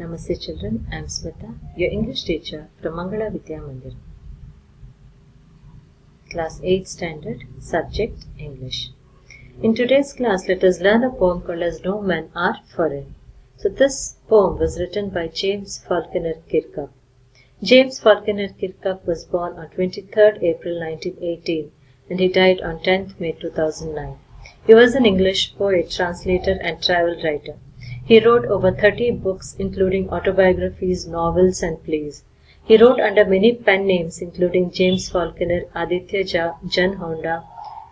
Namaste children, I am Smita, your English teacher from Mangala Vidya Mandir. Class 8 Standard, Subject English. In today's class, let us learn a poem called as No Men Are Foreign. So this poem was written by James Falconer Kirkup. James Falconer Kirkup was born on 23rd April 1918 and he died on 10th May 2009. He was an English poet, translator and travel writer. He wrote over 30 books including autobiographies, novels and plays. He wrote under many pen names including James Falconer, Aditya Jha, Jan Honda,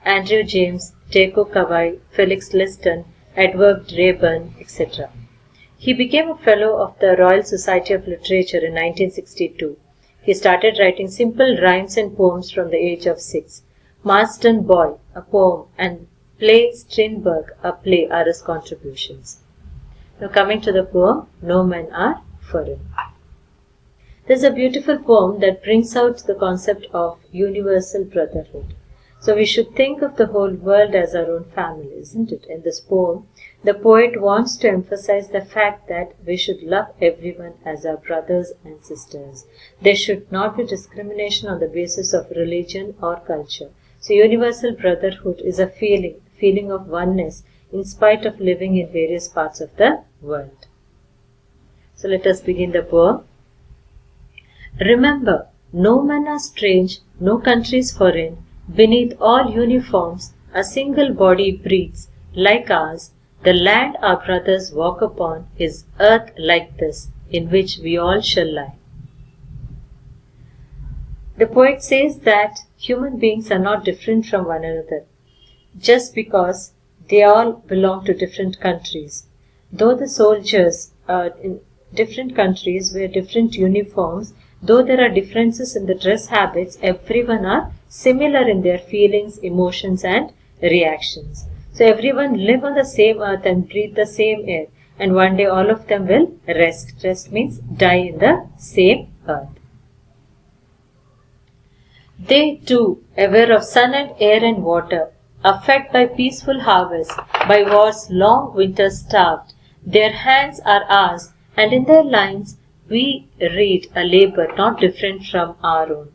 Andrew James, Teiko Kawai, Felix Liston, Edward Rayburn, etc. He became a Fellow of the Royal Society of Literature in 1962. He started writing simple rhymes and poems from the age of 6. Marsden Boy, a poem, and Play Strindberg, a play are his contributions. Now coming to the poem, No Men Are Foreign. This is a beautiful poem that brings out the concept of universal brotherhood. So we should think of the whole world as our own family, isn't it? In this poem, the poet wants to emphasize the fact that we should love everyone as our brothers and sisters. There should not be discrimination on the basis of religion or culture. So universal brotherhood is a feeling of oneness in spite of living in various parts of the world. So let us begin the poem. Remember, no men are strange, no countries foreign. Beneath all uniforms, a single body breathes like ours. The land our brothers walk upon is earth like this, in which we all shall lie. The poet says that human beings are not different from one another, just because they all belong to different countries. Though the soldiers in different countries wear different uniforms, though there are differences in the dress habits, everyone are similar in their feelings, emotions and reactions. So everyone live on the same earth and breathe the same air, and one day all of them will rest. Rest means die in the same earth. They too, aware of sun and air and water, are fed by peaceful harvests, by war's long winter starved. Their hands are ours, and in their lines we read a labor not different from our own.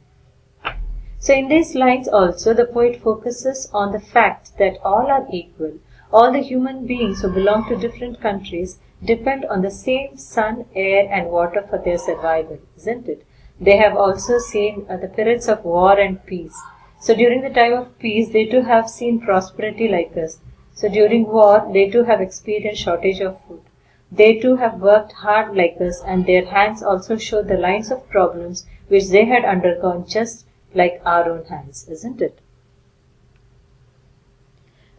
So in these lines also the poet focuses on the fact that all are equal. All the human beings who belong to different countries depend on the same sun, air and water for their survival, isn't it? They have also seen the periods of war and peace. So during the time of peace, they too have seen prosperity like us. So during war, they too have experienced shortage of food. They too have worked hard like us, and their hands also show the lines of problems which they had undergone just like our own hands, isn't it?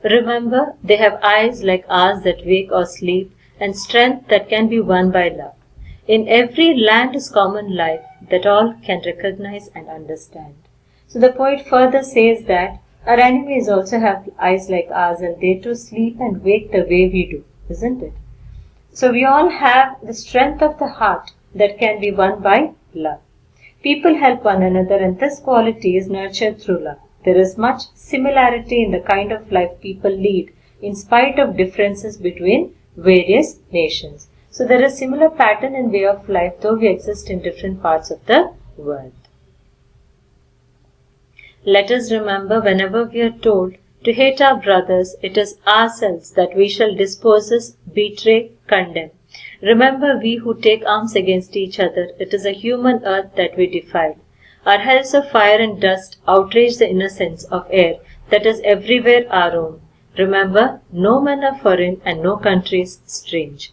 Remember, they have eyes like ours that wake or sleep, and strength that can be won by love. In every land is common life that all can recognize and understand. So the poet further says that our enemies also have eyes like ours and they too sleep and wake the way we do, isn't it? So we all have the strength of the heart that can be won by love. People help one another and this quality is nurtured through love. There is much similarity in the kind of life people lead in spite of differences between various nations. So there is similar pattern and way of life though we exist in different parts of the world. Let us remember whenever we are told to hate our brothers, it is ourselves that we shall dispose, betray, condemn. Remember we who take arms against each other, it is a human earth that we defile. Our hells of fire and dust outrage the innocence of air that is everywhere our own. Remember, no men are foreign and no countries strange.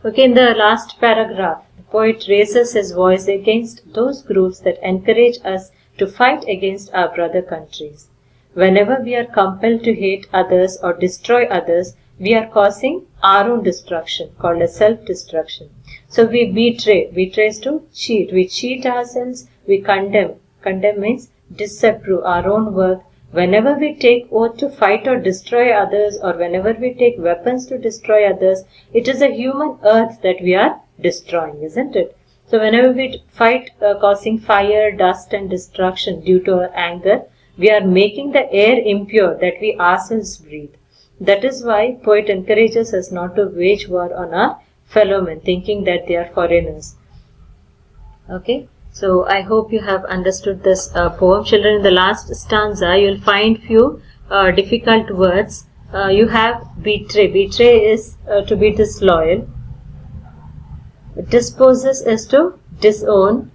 Okay, in the last paragraph, the poet raises his voice against those groups that encourage us to fight against our brother countries. Whenever we are compelled to hate others or destroy others, we are causing our own destruction, called as self-destruction. So we betray is to cheat. We cheat ourselves, we condemn. Condemn means disapprove our own work. Whenever we take oath to fight or destroy others, or whenever we take weapons to destroy others, it is a human earth that we are destroying, isn't it? So whenever we fight causing fire, dust and destruction due to our anger, we are making the air impure that we ourselves breathe. That is why poet encourages us not to wage war on our fellow men, thinking that they are foreigners. Okay, so I hope you have understood this poem. Children, in the last stanza, you will find few difficult words. You have betray. Betray is to be disloyal. Disposes is to disown.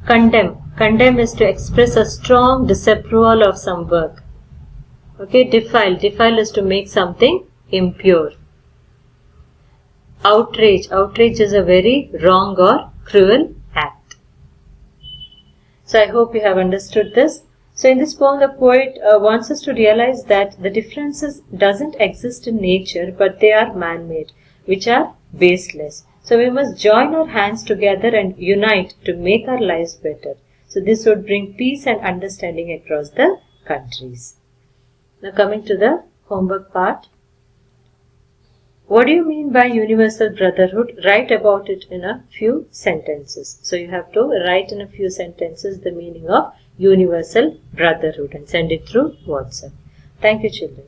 Condemn. Condemn is to express a strong disapproval of some work. Okay, defile. Defile is to make something impure. Outrage. Outrage is a very wrong or cruel act. So I hope you have understood this. So in this poem, the poet wants us to realize that the differences doesn't exist in nature, but they are man-made, which are baseless. So we must join our hands together and unite to make our lives better. So this would bring peace and understanding across the countries. Now coming to the homework part. What do you mean by universal brotherhood? Write about it in a few sentences. So you have to write in a few sentences the meaning of universal brotherhood and send it through WhatsApp. Thank you, children.